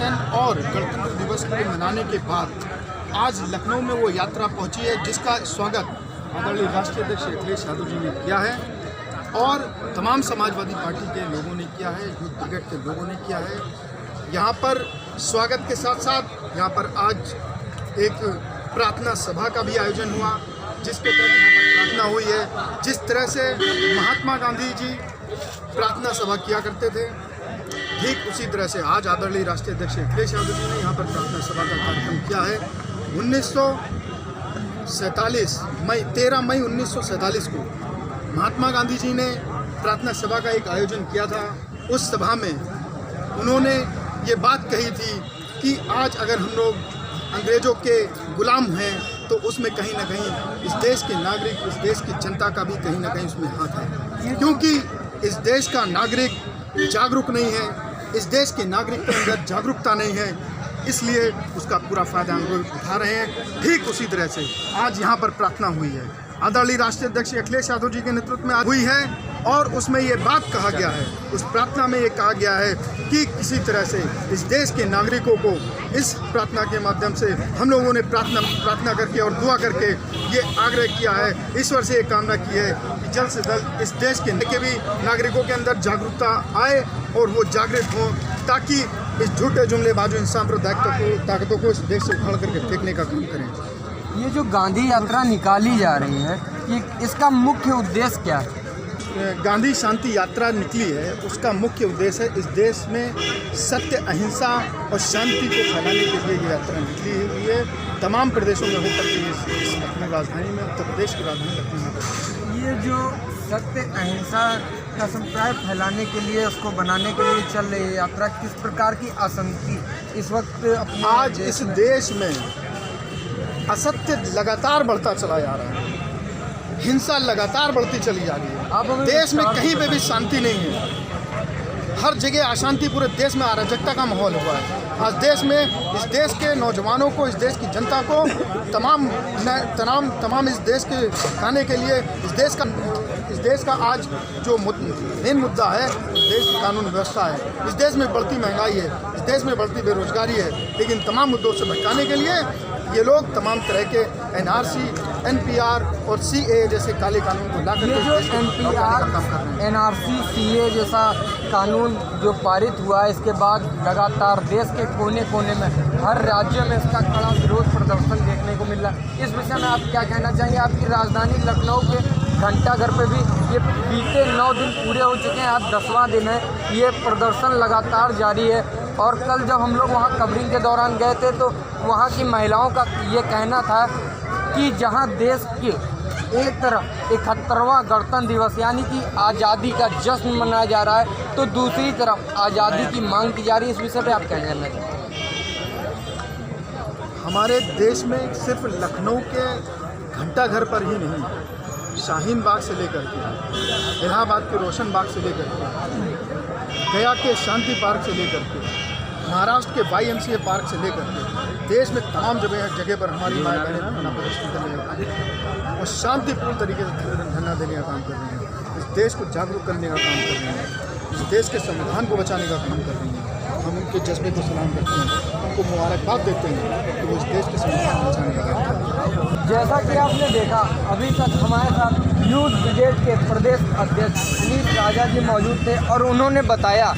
पतन और गणतंत्र दिवस को मनाने के बाद आज लखनऊ में वो यात्रा पहुंची है, जिसका स्वागत आदरणीय राष्ट्रीय अध्यक्ष अखिलेश यादव जी ने किया है और तमाम समाजवादी पार्टी के लोगों ने किया है, यूथ ब्रिगेड के लोगों ने किया है। यहाँ पर स्वागत के साथ साथ यहाँ पर आज एक प्रार्थना सभा का भी आयोजन हुआ, जिसके तहत यहाँ पर प्रार्थना हुई है। जिस तरह से महात्मा गांधी जी प्रार्थना सभा किया करते थे, ठीक उसी तरह से आज आदरणीय राष्ट्रीय अध्यक्ष अखिलेश यादव जी ने यहाँ पर प्रार्थना सभा का कार्यक्रम किया है। 13 मई 1947 को महात्मा गांधी जी ने प्रार्थना सभा का एक आयोजन किया था। उस सभा में उन्होंने ये बात कही थी कि आज अगर हम लोग अंग्रेज़ों के गुलाम हैं तो उसमें कहीं ना कहीं इस देश के नागरिक, इस देश की जनता का भी कहीं ना कहीं उसमें हाथ है, क्योंकि इस देश का नागरिक जागरूक नहीं है, इस देश के नागरिक के अंदर जागरूकता नहीं है, इसलिए उसका पूरा फ़ायदा हम लोग उठा रहे हैं। ठीक उसी तरह से आज यहाँ पर प्रार्थना हुई है, आदरणीय राष्ट्रीय अध्यक्ष अखिलेश यादव जी के नेतृत्व में हुई है और उसमें ये बात कहा गया है, उस प्रार्थना में ये कहा गया है कि किसी तरह से इस देश के नागरिकों को इस प्रार्थना के माध्यम से हम लोगों ने प्रार्थना करके और दुआ करके ये आग्रह किया है, ईश्वर से ये कामना की है कि जल्द से जल्द इस देश के भी नागरिकों के अंदर जागरूकता आए और वो जागृत हों, ताकि इस झूठे जुमलेबाजों इन सांप्रदायिक ताकतों को इस देश से उखाड़ करके फेंकने का काम करें। ये जो गांधी यात्रा निकाली जा रही है, ये इसका मुख्य उद्देश्य क्या है? गांधी शांति यात्रा निकली है, उसका मुख्य उद्देश्य है इस देश में सत्य, अहिंसा और शांति को फैलाने के लिए ये यात्रा निकली हुई है। तमाम प्रदेशों में होकर के इस लखनऊ राजधानी में, उत्तर प्रदेश की राजधानी लखनऊ में ये जो सत्य अहिंसा का संप्रदाय फैलाने के लिए, उसको बनाने के लिए चल रही है यात्रा, किस प्रकार की आशंकी इस वक्त आज इस देश में असत्य लगातार बढ़ता चला जा रहा है, हिंसा लगातार बढ़ती चली जा रही है, देश में कहीं पे भी शांति नहीं है, हर जगह अशांति, पूरे देश में अराजकता का माहौल हुआ है। आज देश में इस देश के नौजवानों को, इस देश की जनता को तमाम इस देश के खाने के लिए इस देश का आज जो मेन मुद्दा है, देश की कानून व्यवस्था है, इस देश में बढ़ती महंगाई है, इस देश में बढ़ती बेरोजगारी है, लेकिन तमाम मुद्दों से भटकाने के लिए ये लोग तमाम तरह के NRC, NPR और CA जैसे काले कानून को लाकर ये जो NPR, NRC, CA जैसा कानून जो पारित हुआ है, इसके बाद लगातार देश के कोने कोने में, हर राज्य में इसका कड़ा विरोध प्रदर्शन देखने को मिल रहा है। इस विषय में आप क्या कहना चाहेंगे? आपकी राजधानी लखनऊ के घंटाघर पे भी ये बीते 9 दिन पूरे हो चुके हैं, आज 10वां दिन है, ये प्रदर्शन लगातार जारी है। और कल जब हम लोग वहाँ कवरिंग के दौरान गए थे तो वहाँ की महिलाओं का ये कहना था कि जहाँ देश के एक तरफ 71वां गणतंत्र दिवस यानी कि आज़ादी का जश्न मनाया जा रहा है, तो दूसरी तरफ आज़ादी की मांग की जा रही है। इस विषय पे आप क्या कहना चाहेंगे? हमारे देश में सिर्फ लखनऊ के घंटाघर पर ही नहीं, शाहीन बाग से लेकर के, इलाहाबाद के रोशन बाग से लेकर के, गया के शांति पार्क से लेकर के, महाराष्ट्र के YMCA पार्क से लेकर के, देश में तमाम जगह पर हमारी माएँ बहनें धरना प्रदर्शन करने का काम और शांतिपूर्ण तरीके से धरना देने का काम कर रही हैं, इस देश को जागरूक करने का काम कर रही हैं, इस देश के संविधान को बचाने का काम कर रही हैं। हम उनके जज्बे को सलाम करते हैं, उनको मुबारकबाद देते हैं कि वो इस देश के संविधान को बचाने का काम कर रहे हैं। जैसा कि आपने देखा, अभी तक हमारे साथ यूथ ब्रिगेड के प्रदेश अध्यक्ष अनिल राजा जी मौजूद थे और उन्होंने बताया